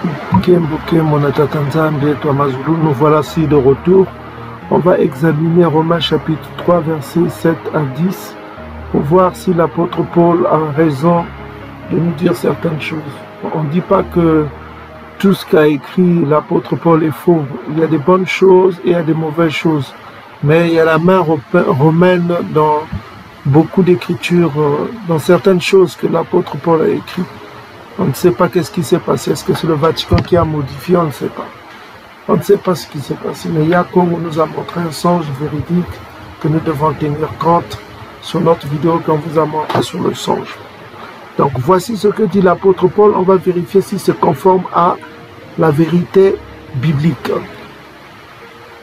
Nous voilà de retour. On va examiner Romains chapitre 3, versets 7 à 10 pour voir si l'apôtre Paul a raison de nous dire certaines choses. On ne dit pas que tout ce qu'a écrit l'apôtre Paul est faux. Il y a des bonnes choses et il y a des mauvaises choses. Mais il y a la main romaine dans beaucoup d'écritures, dans certaines choses que l'apôtre Paul a écrites. On ne sait pas qu'est-ce qui s'est passé. Est-ce que c'est le Vatican qui a modifié? On ne sait pas. On ne sait pas ce qui s'est passé. Mais Yacob nous a montré un songe véridique que nous devons tenir compte sur notre vidéo qu'on vous a montré sur le songe. Donc voici ce que dit l'apôtre Paul. On va vérifier si c'est conforme à la vérité biblique.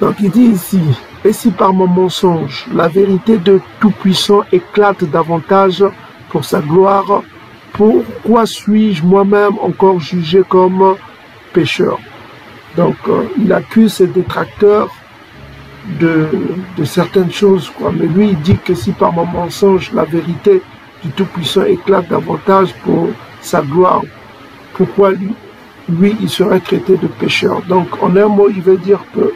Donc il dit ici, et si par mon mensonge, la vérité de Tout-Puissant éclate davantage pour sa gloire, pourquoi suis-je moi-même encore jugé comme pécheur? Donc, il accuse ses détracteurs de certaines choses, quoi. Mais lui, il dit que si par mon mensonge, la vérité du Tout-Puissant éclate davantage pour sa gloire, pourquoi lui, il serait traité de pécheur? Donc, en un mot, il veut dire que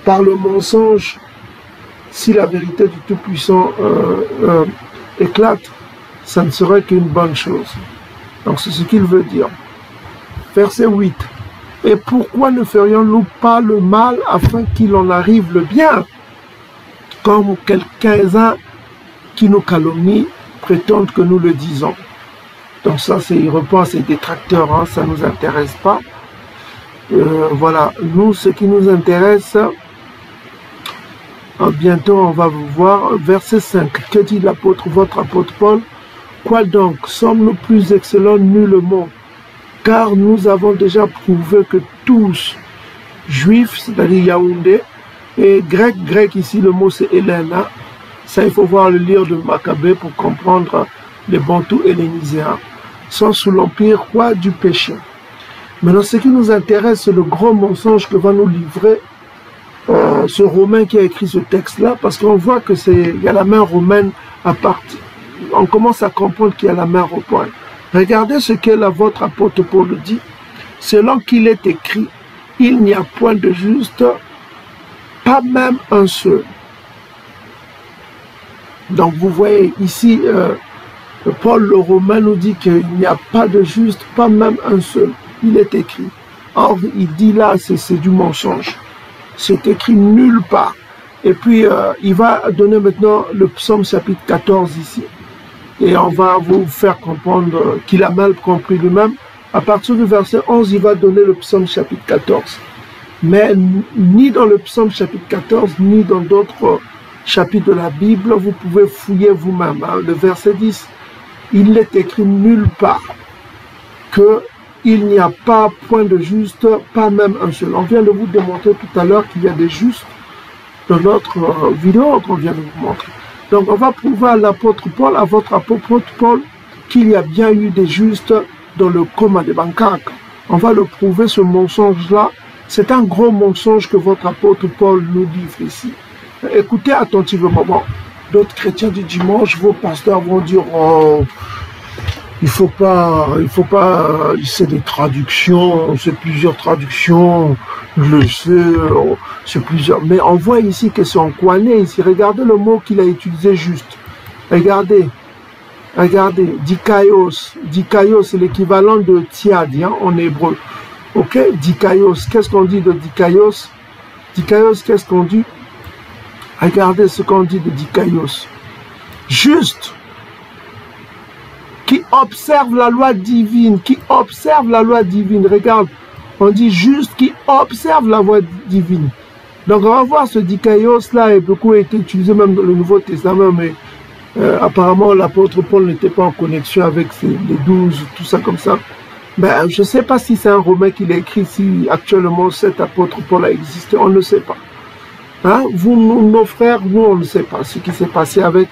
par le mensonge, si la vérité du Tout-Puissant éclate, ça ne serait qu'une bonne chose. Donc c'est ce qu'il veut dire. Verset 8. Et pourquoi ne ferions-nous pas le mal afin qu'il en arrive le bien? Comme quelqu'un qui nous calomnie prétendent que nous le disons. Donc ça, il répond à ses détracteurs, hein, ça ne nous intéresse pas. Voilà, nous, ce qui nous intéresse, bientôt on va vous voir, verset 5. Que dit l'apôtre, votre apôtre Paul? Quoi donc? Sommes-nous plus excellents nullement? Car nous avons déjà prouvé que tous, juifs, c'est-à-dire Yaoundé, et grec ici, le mot c'est Hélène. Hein? Ça, il faut voir le livre de Maccabée pour comprendre les bantous helléniséens. Sont sous l'empire quoi? Du péché. Maintenant, ce qui nous intéresse, c'est le gros mensonge que va nous livrer ce Romain qui a écrit ce texte-là, parce qu'on voit que il y a la main romaine à partir. On commence à comprendre qu'il y a la main au point. Regardez ce que votre apôtre Paul dit. Selon qu'il est écrit, il n'y a point de juste, pas même un seul. Donc vous voyez ici, Paul le Romain nous dit qu'il n'y a pas de juste, pas même un seul. Il est écrit. Or, il dit là, c'est du mensonge. C'est écrit nulle part. Et puis, il va donner maintenant le psaume chapitre 14 ici. Et on va vous faire comprendre qu'il a mal compris lui-même. À partir du verset 11, il va donner le psaume chapitre 14. Mais ni dans le psaume chapitre 14, ni dans d'autres chapitres de la Bible, vous pouvez fouiller vous-même. Hein. Le verset 10, il n'est écrit nulle part qu'il n'y a pas point de juste, pas même un seul. On vient de vous démontrer tout à l'heure qu'il y a des justes dans notre vidéo qu'on vient de vous montrer. Donc on va prouver à l'apôtre Paul, à votre apôtre Paul, qu'il y a bien eu des justes dans le coma de Bangkok. On va le prouver, ce mensonge-là. C'est un gros mensonge que votre apôtre Paul nous livre ici. Écoutez attentivement. Bon, d'autres chrétiens du dimanche, vos pasteurs vont dire oh, il faut pas, c'est des traductions, c'est plusieurs traductions, je le sais, c'est plusieurs. Mais on voit ici que c'est en Kouané, ici. Regardez le mot qu'il a utilisé juste. Regardez, dikaios. Dikaios, c'est l'équivalent de tiadi hein, en hébreu. Ok, dikaios. Qu'est-ce qu'on dit de dikaios? Dikaios, qu'est-ce qu'on dit? Regardez ce qu'on dit de dikaios. Juste. Qui observe la loi divine, qui observe la loi divine. Regarde, on dit juste qui observe la loi divine. Donc on va voir ce dikaios-là, et beaucoup a été utilisé même dans le Nouveau Testament, mais apparemment l'apôtre Paul n'était pas en connexion avec les 12, tout ça comme ça. Ben, je ne sais pas si c'est un Romain qui l'a écrit, si actuellement cet apôtre Paul a existé, on ne sait pas. Hein? Vous, nos frères, nous, on ne sait pas ce qui s'est passé avec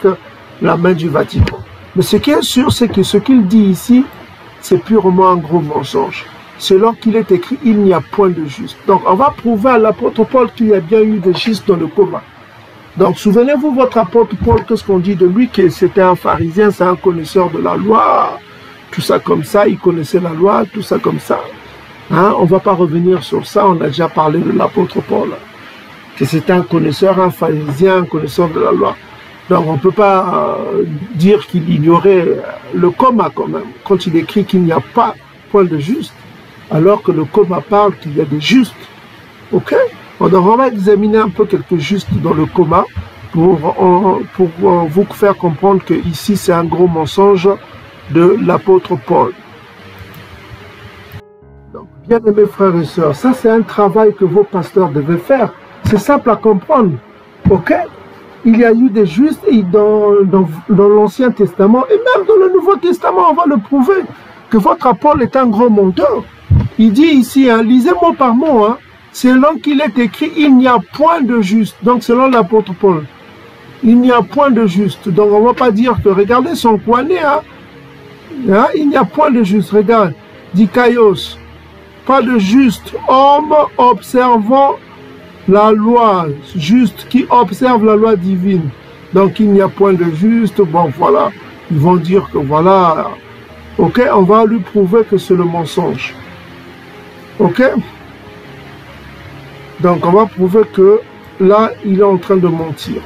la main du Vatican. Mais ce qui est sûr, c'est que ce qu'il dit ici, c'est purement un gros mensonge. Selon qu'il est écrit, il n'y a point de juste. Donc, on va prouver à l'apôtre Paul qu'il y a bien eu des justes dans le coma. Donc, souvenez-vous, votre apôtre Paul, qu'est-ce qu'on dit de lui? Que c'était un pharisien, c'est un connaisseur de la loi, tout ça comme ça, il connaissait la loi, tout ça comme ça. Hein, on ne va pas revenir sur ça, on a déjà parlé de l'apôtre Paul, que c'est un connaisseur, un pharisien, un connaisseur de la loi. Donc on ne peut pas dire qu'il ignorait le coma quand même, quand il écrit qu'il n'y a pas point de juste, alors que le coma parle qu'il y a des justes. Ok? Donc on va examiner un peu quelques justes dans le coma pour vous faire comprendre que ici c'est un gros mensonge de l'apôtre Paul. Donc, bien aimés frères et sœurs, ça c'est un travail que vos pasteurs devaient faire. C'est simple à comprendre. Ok? Il y a eu des justes dans l'Ancien Testament et même dans le Nouveau Testament, on va le prouver, que votre apôtre est un gros menteur. Il dit ici, hein, lisez mot par mot, hein, selon qu'il est écrit, il n'y a point de juste. Donc selon l'apôtre Paul, il n'y a point de juste. Donc on ne va pas dire que, regardez son poignet, hein, il n'y a point de juste. Regarde, dit Kaios, pas de juste, homme observant la loi, juste qui observe la loi divine. Donc il n'y a point de juste, bon voilà, ils vont dire que voilà, ok, on va lui prouver que c'est le mensonge. Ok? Donc on va prouver que là, il est en train de mentir.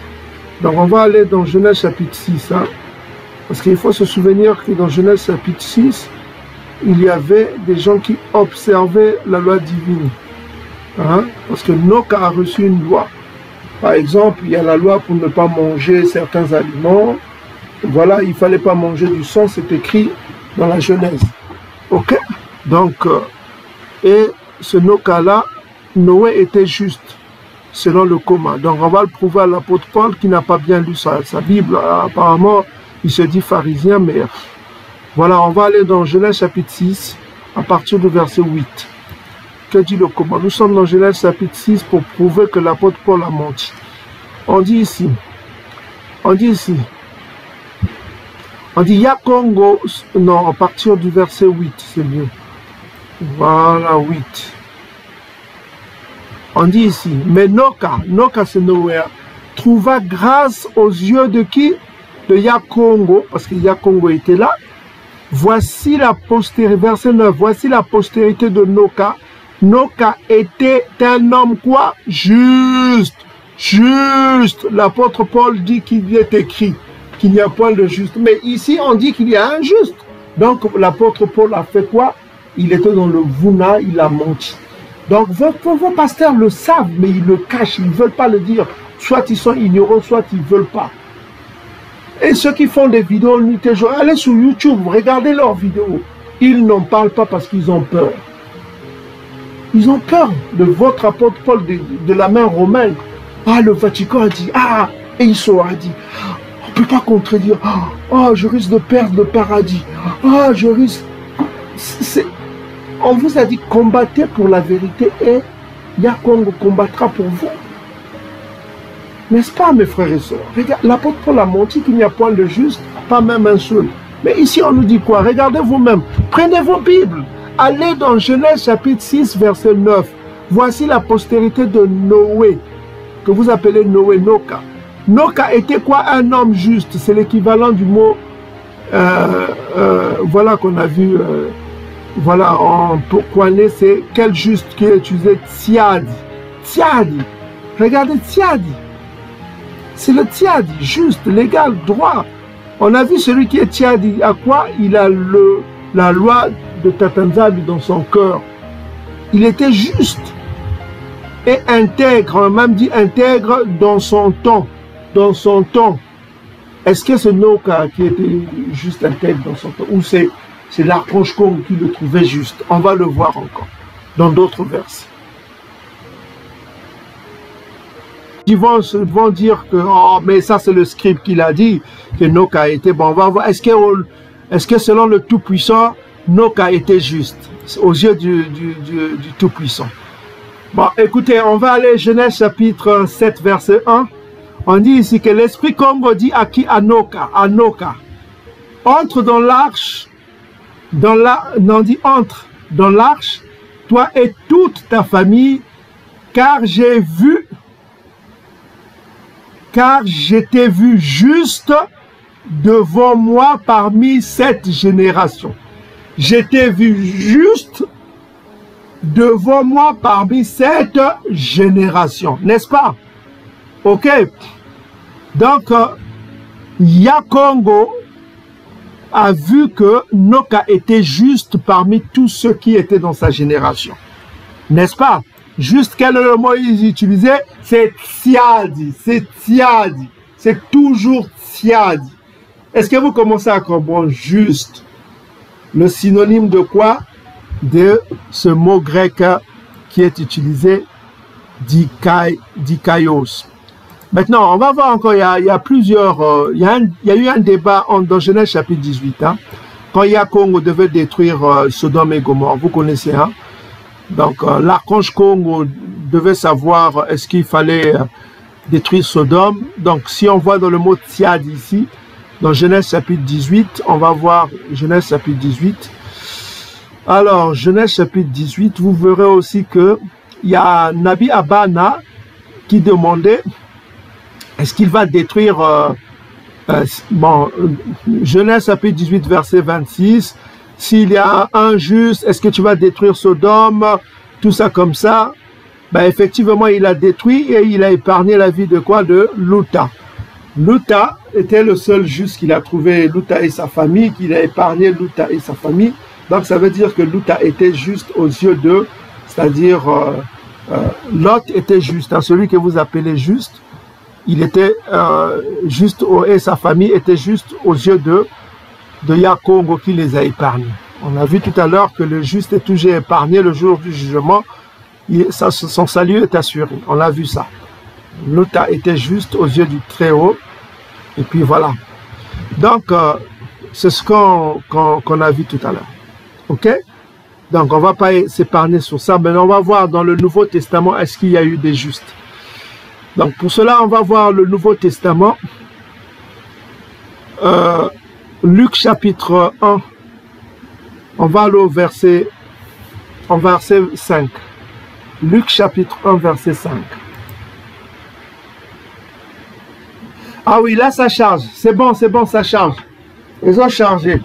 Donc on va aller dans Genèse chapitre 6, hein, parce qu'il faut se souvenir que dans Genèse chapitre 6, il y avait des gens qui observaient la loi divine. Hein? Parce que Noc a reçu une loi. Par exemple, il y a la loi pour ne pas manger certains aliments. Voilà, il ne fallait pas manger du sang, c'est écrit dans la Genèse. Ok? Donc, et ce Noc-là, Noé était juste, selon le coma. Donc, on va le prouver à l'apôtre Paul qui n'a pas bien lu sa Bible. Apparemment, il se dit pharisien, mais voilà, on va aller dans Genèse chapitre 6, à partir du verset 8. Que dit le coma? Nous sommes dans Genèse chapitre 6 pour prouver que l'apôtre Paul a menti. On dit ici, Yakongo, non, à partir du verset 8, c'est mieux. Voilà, 8. On dit ici, mais Noca c'est Noé, trouva grâce aux yeux de qui? De Yakongo, parce que Yakongo était là. Voici la postérité, verset 9, voici la postérité de Noca. Noca était un homme quoi? Juste. Juste. L'apôtre Paul dit qu'il est écrit qu'il n'y a point de juste. Mais ici, on dit qu'il y a un juste. Donc, l'apôtre Paul a fait quoi? Il était dans le Vuna, il a menti. Donc, vos pasteurs le savent, mais ils le cachent, ils ne veulent pas le dire. Soit ils sont ignorants, soit ils ne veulent pas. Et ceux qui font des vidéos, allez sur YouTube, regardez leurs vidéos. Ils n'en parlent pas parce qu'ils ont peur. Ils ont peur de votre apôtre Paul, de la main romaine. Ah, le Vatican a dit, ah, et Isso a dit, on ne peut pas contredire. Ah, je risque de perdre le paradis. Ah, je risque... On vous a dit, combattez pour la vérité et Yakongo combattra pour vous. N'est-ce pas, mes frères et sœurs? Regarde, l'apôtre Paul a menti qu'il n'y a point de juste, pas même un seul. Mais ici, on nous dit quoi? Regardez vous-même. Prenez vos Bibles. Allez dans Genèse chapitre 6, verset 9. Voici la postérité de Noé, que vous appelez Noé, Noca. Noca était quoi? Un homme juste. C'est l'équivalent du mot, voilà qu'on a vu, voilà, en Kouané, c'est quel juste qui est utilisé? Tiadi. Tiadi. Regardez, Tiadi. C'est le Tiadi, juste, légal, droit. On a vu celui qui est Tiadi, à quoi? Il a la loi de Tatanzabi dans son cœur. Il était juste et intègre, on a même dit intègre dans son temps. Dans son temps. Est-ce que c'est Noca qui était juste intègre dans son temps? Ou c'est l'archange Kong qui le trouvait juste? On va le voir encore dans d'autres versets. Ils vont dire que, oh, mais ça c'est le scribe qui l'a dit, que Noca était bon. On va voir, est-ce que selon le Tout-Puissant, Noca était juste aux yeux du Tout-Puissant? Bon, écoutez, on va aller Genèse chapitre 7, verset 1. On dit ici que l'Esprit Congo dit à qui? À Noca. Entre dans l'arche, entre dans l'arche, toi et toute ta famille, car je t'ai vu juste devant moi parmi cette génération. Je t'ai vu juste devant moi parmi cette génération. N'est-ce pas? Ok. Donc, Yakongo a vu que Noka était juste parmi tous ceux qui étaient dans sa génération. N'est-ce pas? Juste quel est le mot qu'ils utilisaient? C'est Tsiadi. C'est Tsiadi. C'est toujours Tsiadi. Est-ce que vous commencez à comprendre juste le synonyme de quoi? De ce mot grec qui est utilisé, dikaios. Maintenant, on va voir encore, il y a plusieurs, il y a eu un débat dans Genèse chapitre 18, hein, quand Yakongo devait détruire Sodome et Gomorrhe, vous connaissez, hein? Donc, l'archange Congo devait savoir est-ce qu'il fallait détruire Sodome. Donc, si on voit dans le mot Tsiad ici, dans Genèse chapitre 18, on va voir Genèse chapitre 18. Alors, Genèse chapitre 18, vous verrez aussi que il y a Nabi Abana qui demandait est-ce qu'il va détruire Genèse chapitre 18, verset 26. S'il y a un juste, est-ce que tu vas détruire Sodome? Tout ça comme ça. Ben, effectivement, il a détruit et il a épargné la vie de quoi? De Luta. Luta était le seul juste qu'il a trouvé, Luta et sa famille, qu'il a épargné Luta et sa famille. Donc, ça veut dire que Luta était juste aux yeux d'eux, c'est-à-dire Lot était juste, hein, celui que vous appelez juste, il était juste, et sa famille était juste aux yeux de Yakongo qui les a épargnés. On a vu tout à l'heure que le juste est toujours épargné le jour du jugement, son salut est assuré. On a vu ça. Luta était juste aux yeux du Très-Haut, et puis voilà. Donc, c'est ce qu'on a vu tout à l'heure. Ok? Donc, on ne va pas s'épargner sur ça, mais on va voir dans le Nouveau Testament, est-ce qu'il y a eu des justes? Donc, pour cela, on va voir le Nouveau Testament. Luc chapitre 1. On va aller au verset 5. Luc chapitre 1, verset 5. Ah oui, là, ça charge. C'est bon, ça charge. Ils ont chargé.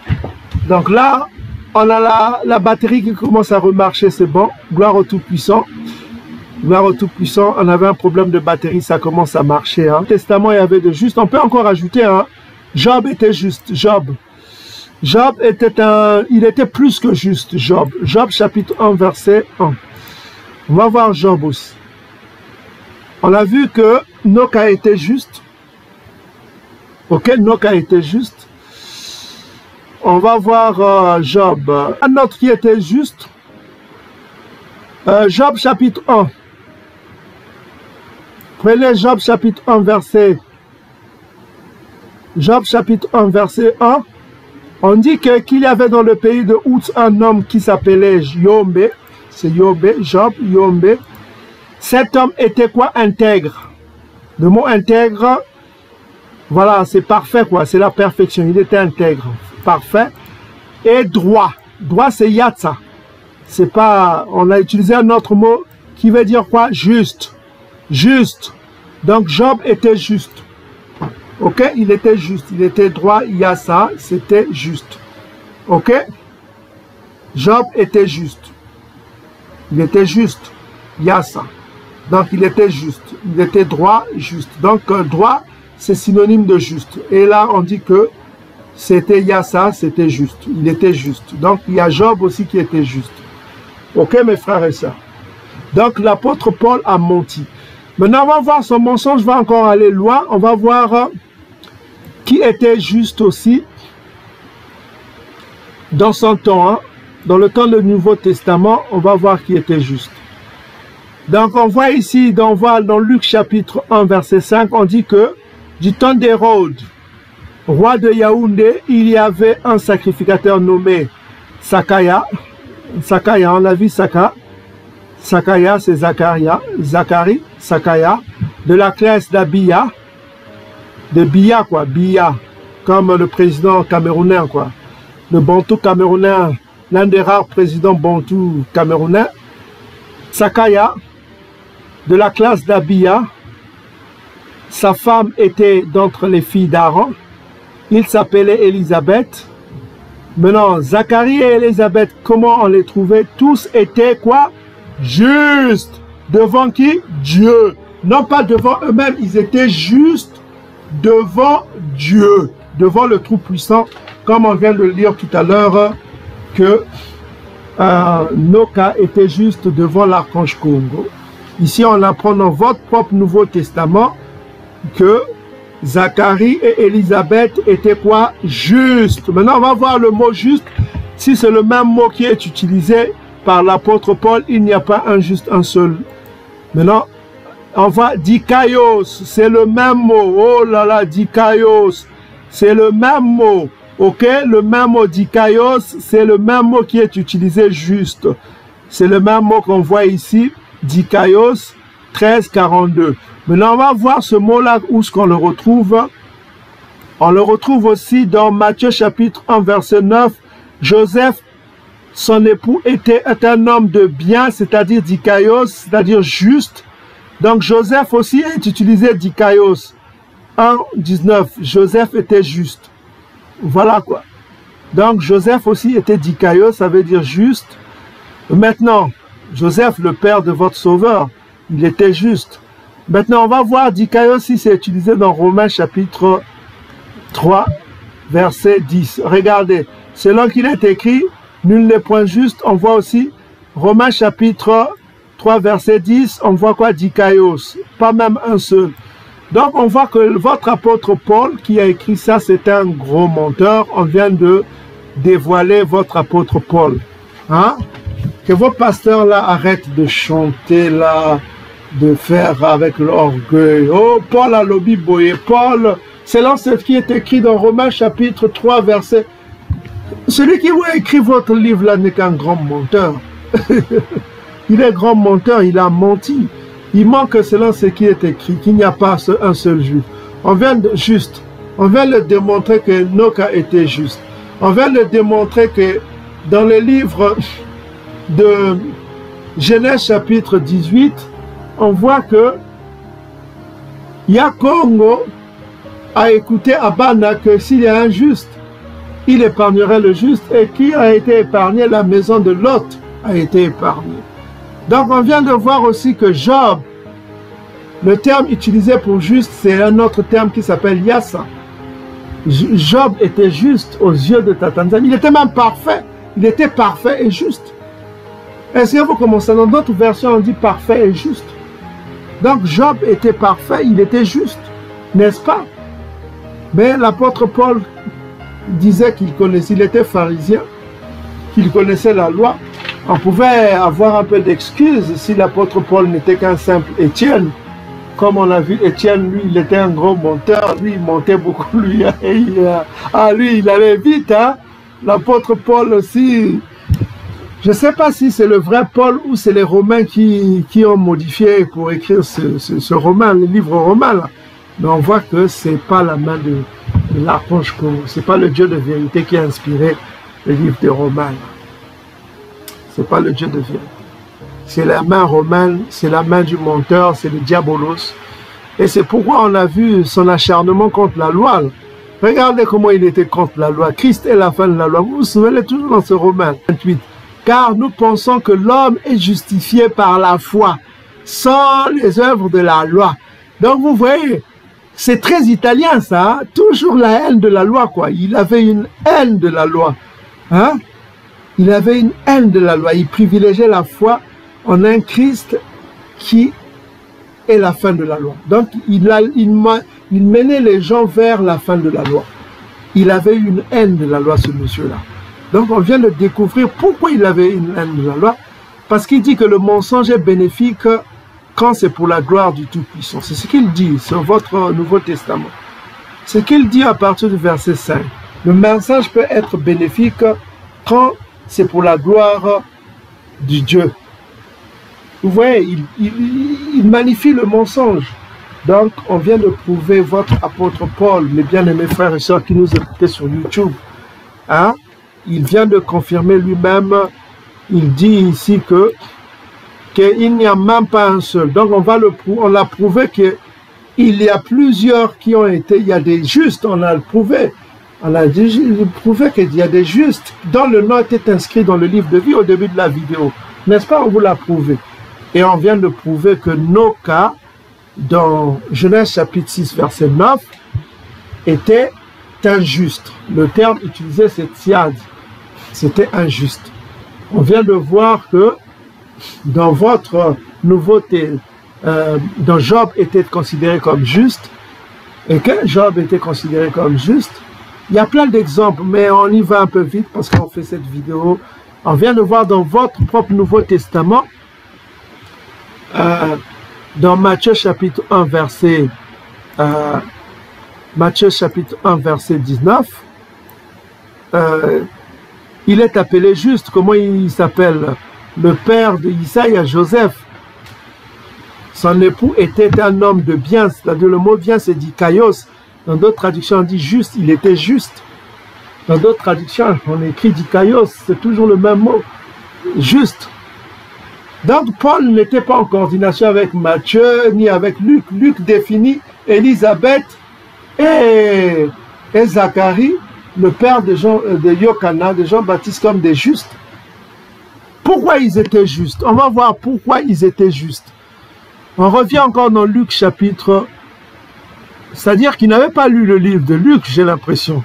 Donc là, on a la batterie qui commence à remarcher, c'est bon. Gloire au Tout-Puissant. Gloire au Tout-Puissant. On avait un problème de batterie, ça commence à marcher. Hein. Au Testament, il y avait de juste. On peut encore ajouter, hein. Job était juste. Job il était plus que juste, Job. Job chapitre 1, verset 1. On va voir Job aussi. On a vu que Noka était juste. Ok, Noka était juste. On va voir Job. Un autre qui était juste. Job chapitre 1. Prenez Job chapitre 1, verset. Job chapitre 1, verset 1. On dit qu'il y avait dans le pays de Ouz un homme qui s'appelait Yombe. C'est Yombe, Job, Yombe. Cet homme était quoi? Intègre. Le mot intègre, voilà, c'est parfait quoi, c'est la perfection. Il était intègre, parfait. Et droit. Droit, c'est yatsa. C'est pas, on a utilisé un autre mot qui veut dire quoi? Juste. Juste. Donc Job était juste. Ok, il était juste, il était droit, il y a ça, c'était juste. Ok, Job était juste. Il était juste, il y a ça. Donc il était juste, il était droit, juste. Donc droit, c'est synonyme de juste. Et là, on dit que c'était il y a ça, c'était juste. Il était juste. Donc il y a Job aussi qui était juste. Ok, mes frères et sœurs. Donc l'apôtre Paul a menti. Maintenant, on va voir son mensonge, va encore aller loin. On va voir qui était juste aussi dans son temps, hein. Dans le temps du Nouveau Testament, on va voir qui était juste. Donc on voit ici, on voit dans Luc chapitre 1, verset 5, on dit que du temps d'Hérode, roi de Yaoundé, il y avait un sacrificateur nommé Sakaya. Sakaya, on a vu Saka. Sakaya, c'est Zacharie, Sakaya, de la classe d'Abia. De Biya, quoi, Biya, comme le président camerounais, quoi. Le Bantou camerounais, l'un des rares présidents Bantou camerounais. Sakaya, de la classe d'Abia. Sa femme était d'entre les filles d'Aaron. Il s'appelait Élisabeth. Maintenant, Zacharie et Élisabeth, comment on les trouvait? Tous étaient, quoi? justes. Devant qui? Dieu. Non pas devant eux-mêmes, ils étaient justes devant Dieu, devant le Tout-Puissant, comme on vient de le lire tout à l'heure, que Noka était juste devant l'archange Congo. Ici, on apprend dans votre propre Nouveau Testament que Zacharie et Élisabeth étaient quoi? Justes. Maintenant, on va voir le mot juste. Si c'est le même mot qui est utilisé par l'apôtre Paul, il n'y a pas un juste, un seul. Maintenant, on va dikaios, c'est le même mot. Oh là là, dikaios, c'est le même mot. Ok, le même mot dikaios, c'est le même mot qui est utilisé juste. C'est le même mot qu'on voit ici, dikaios 13:42. Maintenant, on va voir ce mot-là, où est-ce qu'on le retrouve. On le retrouve aussi dans Matthieu chapitre 1, verset 9. Joseph, son époux, était un homme de bien, c'est-à-dire dikaios, c'est-à-dire juste. Donc Joseph aussi est utilisé dikaios. 1:19, Joseph était juste. Voilà quoi. Donc Joseph aussi était dikaios, ça veut dire juste. Maintenant, Joseph, le père de votre sauveur, il était juste. Maintenant, on va voir dikaios si c'est utilisé dans Romains chapitre 3, verset 10. Regardez, selon qu'il est écrit, nul n'est point juste. On voit aussi Romains chapitre 3, verset 10, on voit quoi? Dikaios, pas même un seul. Donc, on voit que votre apôtre Paul, qui a écrit ça, c'est un gros menteur. On vient de dévoiler votre apôtre Paul. Hein? Que vos pasteurs, là, arrêtent de chanter, là, de faire avec l'orgueil. Oh, Paul a lobby boyé. Paul, c'est là ce qui est écrit dans Romains chapitre 3, verset. Celui qui a écrit votre livre, là, n'est qu'un grand menteur. Il est grand menteur, il a menti. Il manque selon ce qui est écrit, qu'il n'y a pas un seul juif. On vient de juste. On vient de démontrer que Noka était juste. On vient de démontrer que dans le livre de Genèse chapitre 18, on voit que Yakongo a écouté Abana que s'il y a un juste, il épargnerait le juste, et qui a été épargné? La maison de Lot a été épargnée. Donc on vient de voir aussi que Job, le terme utilisé pour juste, c'est un autre terme qui s'appelle Yassa. Job était juste aux yeux de Tatanzani. Il était même parfait. Il était parfait et juste. Est-ce que vous commencez dans d'autres versions, on dit parfait et juste. Donc Job était parfait, il était juste, n'est-ce pas? Mais l'apôtre Paul disait qu'il connaissait, il était pharisien, qu'il connaissait la loi. On pouvait avoir un peu d'excuses si l'apôtre Paul n'était qu'un simple Étienne. Comme on a vu, Étienne, lui, il était un gros menteur. Lui, il mentait beaucoup. Lui, lui il allait vite. Hein? L'apôtre Paul aussi. Je ne sais pas si c'est le vrai Paul ou c'est les Romains qui ont modifié pour écrire ce roman, le livre romain. Là. Mais on voit que ce n'est pas la main de l'archange Congo. Ce n'est pas le Dieu de vérité qui a inspiré le livre de Romains. Ce n'est pas le Dieu de vérité. C'est la main romaine, c'est la main du menteur, c'est le diabolos. Et c'est pourquoi on a vu son acharnement contre la loi. Regardez comment il était contre la loi. Christ est la fin de la loi. Vous vous souvenez toujours dans ce Romain 28. Car nous pensons que l'homme est justifié par la foi, sans les œuvres de la loi. Donc vous voyez, c'est très italien ça. Hein? Toujours la haine de la loi, quoi. Il avait une haine de la loi. Hein? Il avait une haine de la loi. Il privilégiait la foi en un Christ qui est la fin de la loi. Donc, il menait les gens vers la fin de la loi. Il avait une haine de la loi, ce monsieur-là. Donc, on vient de découvrir pourquoi il avait une haine de la loi. Parce qu'il dit que le mensonge est bénéfique quand c'est pour la gloire du Tout-Puissant. C'est ce qu'il dit sur votre Nouveau Testament. Ce qu'il dit à partir du verset 5. Le mensonge peut être bénéfique quand c'est pour la gloire du Dieu. Vous voyez, il magnifie le mensonge. Donc, on vient de prouver votre apôtre Paul, mes bien-aimés frères et sœurs qui nous écoutaient sur YouTube. Hein? Il vient de confirmer lui-même, il dit ici qu'il n'y a même pas un seul. Donc, on a prouvé qu'il y a plusieurs qui ont été, il y a des justes, on a prouvé. On a prouvé qu'il y a des justes dont le nom était inscrit dans le livre de vie au début de la vidéo. N'est-ce pas? On vous l'a prouvé. Et on vient de prouver que nos cas, dans Genèse chapitre 6, verset 9, étaient injustes. Le terme utilisé, c'est tiad. C'était injuste. On vient de voir que dans votre nouveauté, dont Job était considéré comme juste, et que Job était considéré comme juste, il y a plein d'exemples, mais on y va un peu vite parce qu'on fait cette vidéo. On vient de voir dans votre propre Nouveau Testament, dans Matthieu chapitre 1, verset Matthieu chapitre 1, verset 19, il est appelé juste. Comment il s'appelle? Le père d'Isaïe, Joseph. Son époux était un homme de bien, c'est-à-dire le mot bien c'est dit kaios. Dans d'autres traductions on dit juste, il était juste. Dans d'autres traductions on écrit dit kaios, c'est toujours le même mot, juste. Donc Paul n'était pas en coordination avec Matthieu ni avec Luc. Luc définit Élisabeth et Zacharie, le père de Yochanan, de Jean-Baptiste, comme des justes. Pourquoi ils étaient justes? On va voir pourquoi ils étaient justes. On revient encore dans Luc chapitre, c'est-à-dire qu'ils n'avaient pas lu le livre de Luc, j'ai l'impression.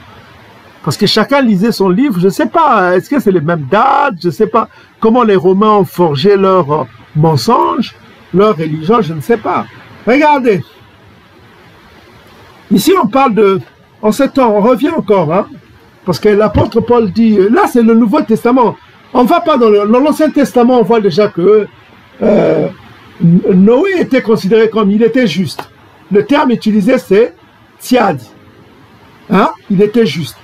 Parce que chacun lisait son livre, je ne sais pas, est-ce que c'est les mêmes dates, je ne sais pas comment les Romains ont forgé leurs mensonges, leur religion, je ne sais pas. Regardez, ici on parle de, en ce temps, on revient encore, hein, parce que l'apôtre Paul dit, là c'est le Nouveau Testament, on ne va pas dans l'Ancien Testament, on voit déjà que Noé était considéré comme, il était juste. Le terme utilisé c'est tiad, hein, il était juste.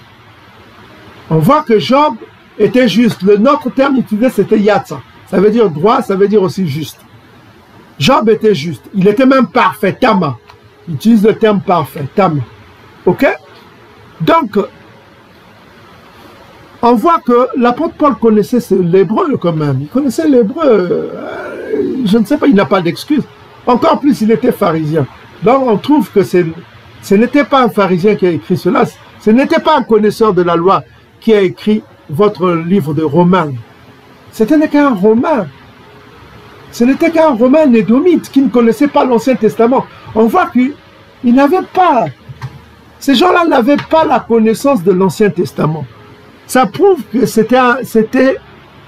On voit que Job était juste. Notre terme utilisé, c'était yatsa. Ça veut dire droit, ça veut dire aussi juste. Job était juste. Il était même parfait, tama. Il utilise le terme parfait, tama. Ok? Donc, on voit que l'apôtre Paul connaissait l'hébreu quand même. Il connaissait l'hébreu. Je ne sais pas, il n'a pas d'excuse. Encore plus, il était pharisien. Donc, on trouve que ce n'était pas un pharisien qui a écrit cela. Ce n'était pas un connaisseur de la loi qui a écrit votre livre de Romains. C'était qu'un Romain. Ce n'était qu'un Romain édomite qui ne connaissait pas l'Ancien Testament. On voit qu'ils n'avaient pas, ces gens-là n'avaient pas la connaissance de l'Ancien Testament. Ça prouve que c'était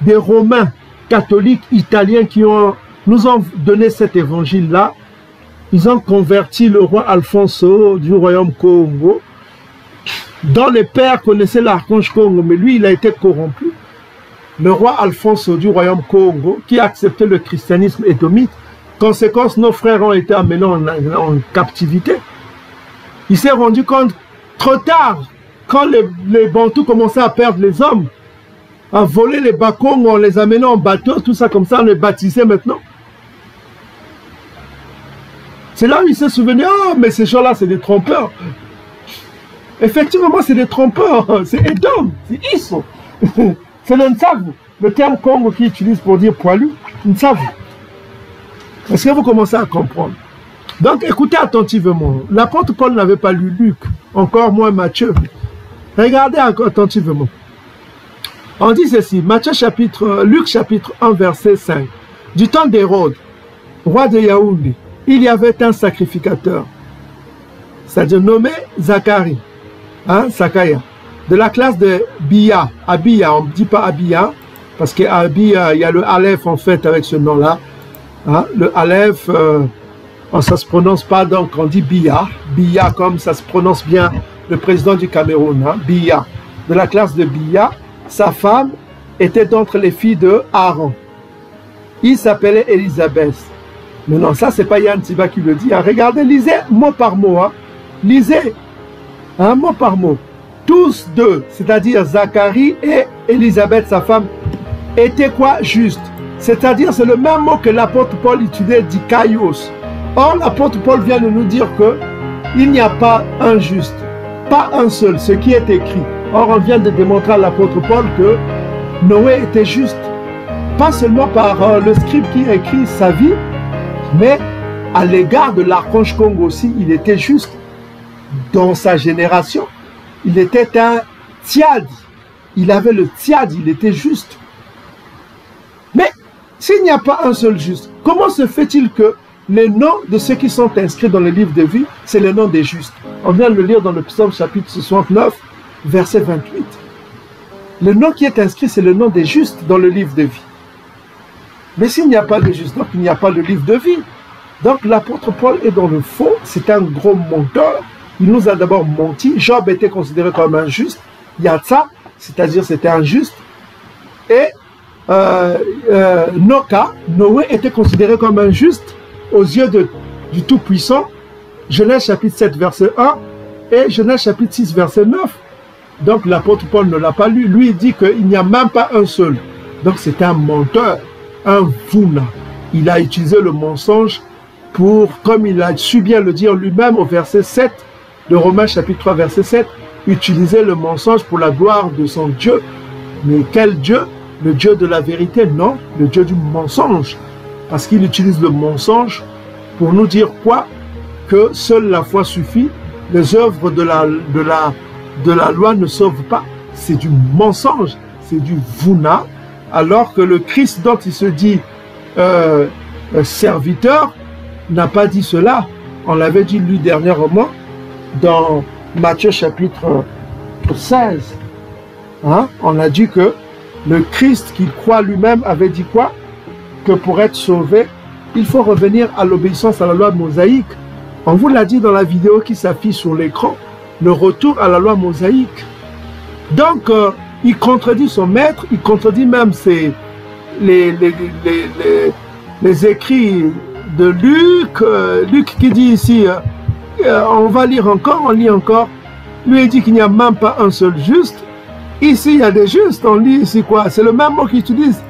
des Romains catholiques italiens qui nous ont donné cet évangile-là. Ils ont converti le roi Alfonso du royaume Congo, dont les pères connaissaient l'archange Congo, mais lui, il a été corrompu. Le roi Alphonse du royaume Congo, qui a accepté le christianisme édomite. Conséquence, nos frères ont été amenés en captivité. Il s'est rendu compte trop tard, quand les Bantous commençaient à perdre les hommes, à voler les Bakong, on les amenait en bateau, tout ça comme ça, on les baptisait maintenant. C'est là où il s'est souvenu, oh, mais ces gens-là, c'est des trompeurs. Effectivement, c'est des trompeurs, c'est Edom, c'est Isso. C'est le Ntsavu, le terme Congo qui utilise pour dire poilu, Ntsavu. Est-ce que vous commencez à comprendre? Donc écoutez attentivement, l'apôtre Paul n'avait pas lu Luc, encore moins Matthieu. Regardez attentivement. On dit ceci, Luc chapitre 1 verset 5. Du temps d'Hérode, roi de Yaoundé, il y avait un sacrificateur, c'est-à-dire nommé Zacharie, hein, Sakaya, de la classe de Biya, Abiya, on ne dit pas Abiya, parce qu'Abiya, il y a le Aleph en fait avec ce nom-là. Hein, le Aleph, ça ne se prononce pas, donc on dit Biya, Biya comme ça se prononce bien le président du Cameroun, hein, Biya. De la classe de Biya, sa femme était d'entre les filles de Aaron. Il s'appelait Élisabeth. Mais non, ça c'est pas Yann Tiba qui le dit. Hein. Regardez, lisez mot par mot. Hein. Lisez, hein, mot par mot. Tous deux, c'est-à-dire Zacharie et Élisabeth, sa femme, étaient quoi? Juste. C'est-à-dire, c'est le même mot que l'apôtre Paul utilisait, dit kaios. Or, l'apôtre Paul vient de nous dire que il n'y a pas un juste, pas un seul, ce qui est écrit. Or, on vient de démontrer à l'apôtre Paul que Noé était juste, pas seulement par le scribe qui a écrit sa vie, mais à l'égard de l'archange Congo aussi, il était juste. Dans sa génération, il était un tiad. Il avait le tiad, il était juste. Mais S'il n'y a pas un seul juste, comment se fait-il que les noms de ceux qui sont inscrits dans le livre de vie, c'est les noms des justes? On vient de le lire dans le psaume chapitre 69, verset 28. Le nom qui est inscrit, c'est le nom des justes dans le livre de vie. Mais s'il n'y a pas de justes, donc il n'y a pas de livre de vie. Donc l'apôtre Paul est dans le faux, c'est un gros menteur. Il nous a d'abord menti. Job était considéré comme un juste. Yatsa, c'est-à-dire c'était un juste. Et Noé était considéré comme un juste aux yeux du Tout-Puissant. Genèse chapitre 7, verset 1 et Genèse chapitre 6, verset 9. Donc l'apôtre Paul ne l'a pas lu. Lui, il dit qu'il n'y a même pas un seul. Donc c'est un menteur, un Vuna. Il a utilisé le mensonge pour, comme il a su bien le dire lui-même au verset 7 de Romains chapitre 3, verset 7, utiliser le mensonge pour la gloire de son Dieu. Mais quel Dieu? Le Dieu de la vérité? Non, le Dieu du mensonge. Parce qu'il utilise le mensonge pour nous dire quoi? Que seule la foi suffit. Les œuvres de la loi ne sauvent pas. C'est du mensonge, c'est du Vuna. Alors que le Christ dont il se dit serviteur n'a pas dit cela. On l'avait dit lui dernièrement dans Matthieu chapitre 16. Hein? On a dit que le Christ qu'il croit lui-même avait dit quoi? Que pour être sauvé, il faut revenir à l'obéissance à la loi mosaïque. On vous l'a dit dans la vidéo qui s'affiche sur l'écran, le retour à la loi mosaïque. Donc, il contredit son maître, il contredit même les écrits de Luc. Luc qui dit ici, on va lire encore, on lit encore. Lui il dit qu'il n'y a même pas un seul juste. Ici, il y a des justes, on lit ici quoi? C'est le même mot qu'il utilise.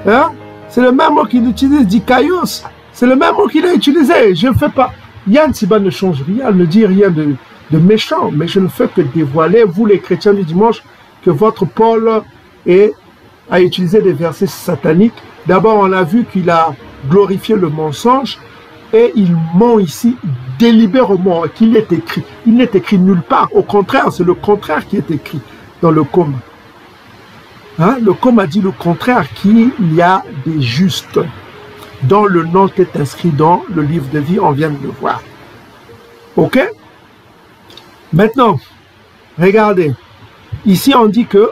Hein? C'est le même mot qu'il utilise, dikaios. C'est le même mot qu'il a utilisé. Je ne fais pas. Yann Siba ne change rien, ne dit rien de méchant, mais je ne fais que dévoiler, vous les chrétiens du dimanche, que votre Paul a utilisé des versets sataniques. D'abord, on a vu qu'il a glorifié le mensonge et il ment ici délibérément, qu'il est écrit. Il n'est écrit nulle part. Au contraire, c'est le contraire qui est écrit dans le com. Hein? Le com a dit le contraire, qu'il y a des justes dans le nom qui est inscrit dans le livre de vie, on vient de le voir. Ok? Maintenant, regardez. Ici, on dit que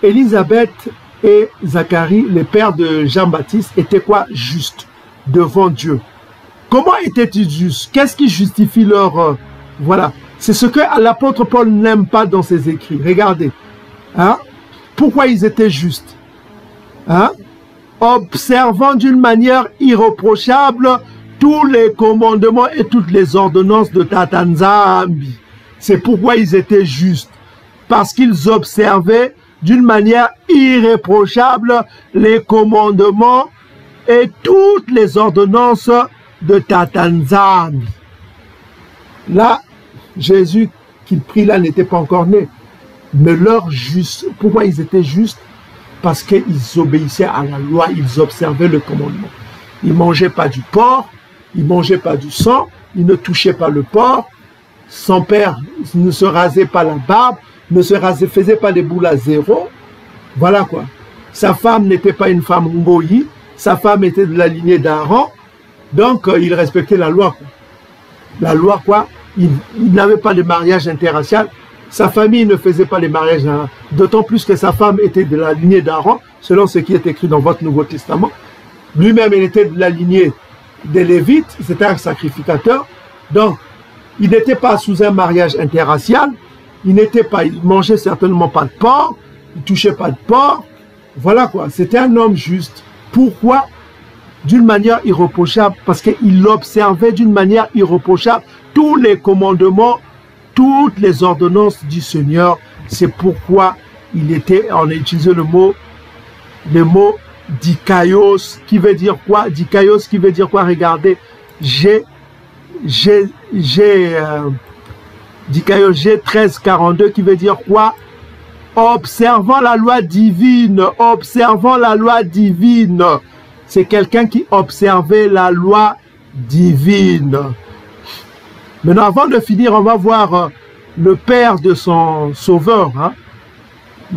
Élisabeth et Zacharie, les pères de Jean-Baptiste, étaient quoi? Justes devant Dieu. Comment étaient-ils justes? Qu'est-ce qui justifie leur... voilà. C'est ce que l'apôtre Paul n'aime pas dans ses écrits. Regardez. Hein? Pourquoi ils étaient justes? Hein? Observant d'une manière irréprochable tous les commandements et toutes les ordonnances de Tatanzambi. C'est pourquoi ils étaient justes. Parce qu'ils observaient d'une manière irréprochable les commandements et toutes les ordonnances de Tatanzambi. Là, Jésus qu'il prit là n'était pas encore né. Mais leur juste, pourquoi ils étaient justes? Parce qu'ils obéissaient à la loi, ils observaient le commandement. Ils ne mangeaient pas du porc, ils ne mangeaient pas du sang, ils ne touchaient pas le porc. Son père ne se rasait pas la barbe, ne se faisait pas des boules à zéro. Voilà quoi. Sa femme n'était pas une femme ngoyi, sa femme était de la lignée d'Aaron. Donc il respectait la loi. Quoi. La loi quoi, il n'avait pas de mariage interracial. Sa famille ne faisait pas les mariages, d'autant plus que sa femme était de la lignée d'Aaron, selon ce qui est écrit dans votre Nouveau Testament. Lui-même, il était de la lignée des Lévites, c'était un sacrificateur. Donc, il n'était pas sous un mariage interracial, il mangeait certainement pas de porc, il touchait pas de porc. Voilà quoi, c'était un homme juste. Pourquoi? D'une manière irréprochable, parce qu'il observait d'une manière irréprochable tous les commandements, toutes les ordonnances du Seigneur. C'est pourquoi on a utilisé le mot dikaios, qui veut dire quoi? Dikaios qui veut dire quoi? Regardez, dikaios G1342 qui veut dire quoi? Observant la loi divine, observant la loi divine. C'est quelqu'un qui observait la loi divine. Maintenant, avant de finir, on va voir le père de son sauveur. Hein?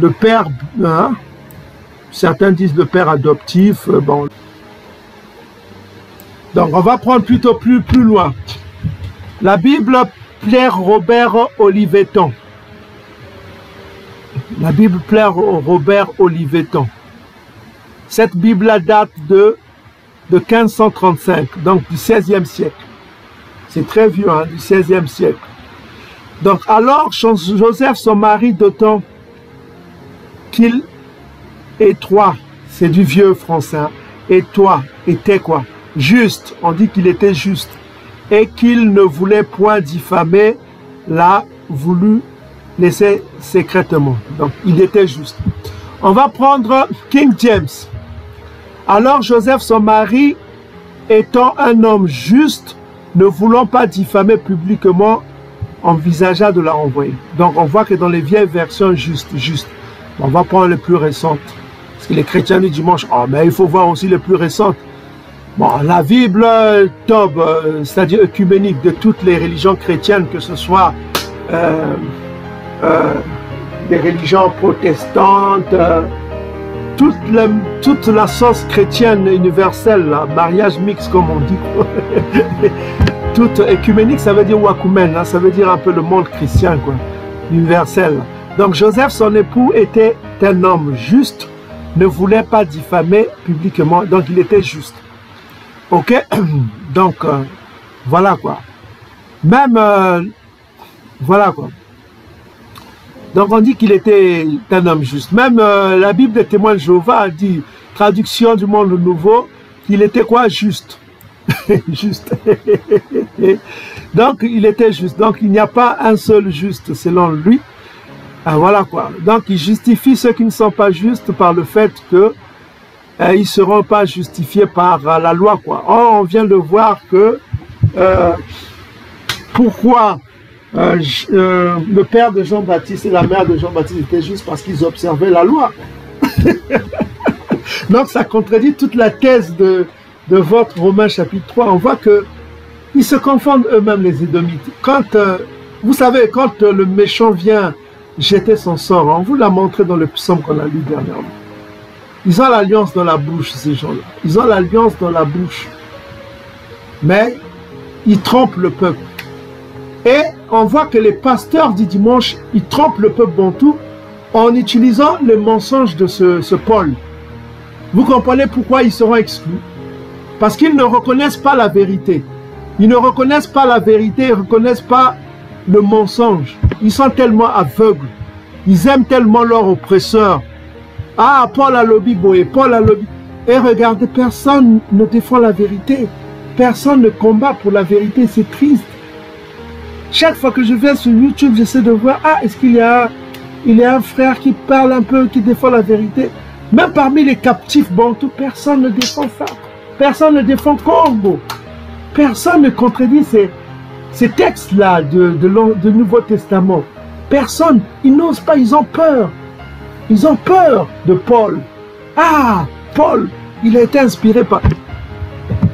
Le père, hein? Certains disent le père adoptif. Bon, Donc, on va prendre plutôt plus loin. La Bible Pierre Robert Oliveton. La Bible Pierre Robert Oliveton. Cette Bible date de 1535, donc du XVIe siècle. C'est très vieux, hein, du XVIe siècle. Donc, alors, Joseph, son mari, d'autant qu'il est toi, c'est du vieux français, hein, et toi, était quoi? Juste, on dit qu'il était juste. Et qu'il ne voulait point diffamer, l'a voulu laisser secrètement. Donc, il était juste. On va prendre King James. Alors, Joseph, son mari, étant un homme juste, ne voulant pas diffamer publiquement, envisagea de la renvoyer. Donc, on voit que dans les vieilles versions, juste. On va prendre les plus récentes. Parce que les chrétiens du dimanche, oh, mais il faut voir aussi les plus récentes. Bon, la Bible Tob, c'est-à-dire œcuménique de toutes les religions chrétiennes, que ce soit des religions protestantes, toute la sauce chrétienne universelle, là, mariage mixte comme on dit. Toute œcuménique, ça veut dire wakumen, hein, ça veut dire un peu le monde chrétien, quoi, universel. Donc Joseph, son époux, était un homme juste, ne voulait pas diffamer publiquement, donc il était juste. Ok, donc voilà quoi. Même voilà quoi. Donc on dit qu'il était un homme juste. Même la Bible des témoins de Jéhovah dit, traduction du monde nouveau, qu'il était quoi? Juste. Juste. Donc il était juste. Donc il n'y a pas un seul juste selon lui. Ah, voilà quoi. Donc il justifie ceux qui ne sont pas justes par le fait que ils ne seront pas justifiés par la loi, quoi. Or, on vient de voir que pourquoi le père de Jean-Baptiste et la mère de Jean-Baptiste étaient justes, parce qu'ils observaient la loi. Donc, ça contredit toute la thèse de votre Romains chapitre 3. On voit que ils se confondent eux-mêmes, les Édomites. Quand, vous savez, quand le méchant vient jeter son sort, on vous l'a montré dans le psaume qu'on a lu dernièrement. Ils ont l'alliance dans la bouche, ces gens-là. Ils ont l'alliance dans la bouche. Mais ils trompent le peuple. Et on voit que les pasteurs du dimanche, ils trompent le peuple bantou en utilisant le mensonge de ce Paul. Vous comprenez pourquoi ils seront exclus? Parce qu'ils ne reconnaissent pas la vérité. Ils ne reconnaissent pas la vérité, ils ne reconnaissent pas le mensonge. Ils sont tellement aveugles. Ils aiment tellement leur oppresseur. Ah, Paul a lobby boé, Paul a lobby. Et regardez, personne ne défend la vérité. Personne ne combat pour la vérité, c'est triste. Chaque fois que je viens sur YouTube, j'essaie de voir, ah, est-ce qu'il y a un frère qui parle un peu, qui défend la vérité. Même parmi les captifs bantous, personne ne défend ça. Personne ne défend Congo. Personne ne contredit ces textes-là du Nouveau Testament. Personne, ils n'osent pas, ils ont peur. Ils ont peur de Paul. Ah, Paul, il a été inspiré par...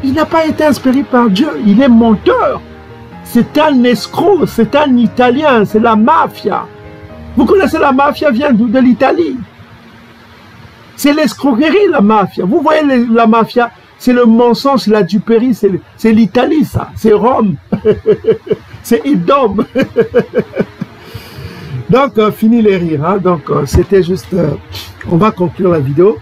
Il n'a pas été inspiré par Dieu, il est menteur. C'est un escroc, c'est un Italien, c'est la mafia. Vous connaissez la mafia, vient d'où? De l'Italie. C'est l'escroquerie, la mafia. Vous voyez la mafia, c'est le mensonge, c'est la duperie, c'est l'Italie, ça. C'est Rome. C'est Edom. Donc, fini les rires. Hein? Donc, c'était juste... on va conclure la vidéo.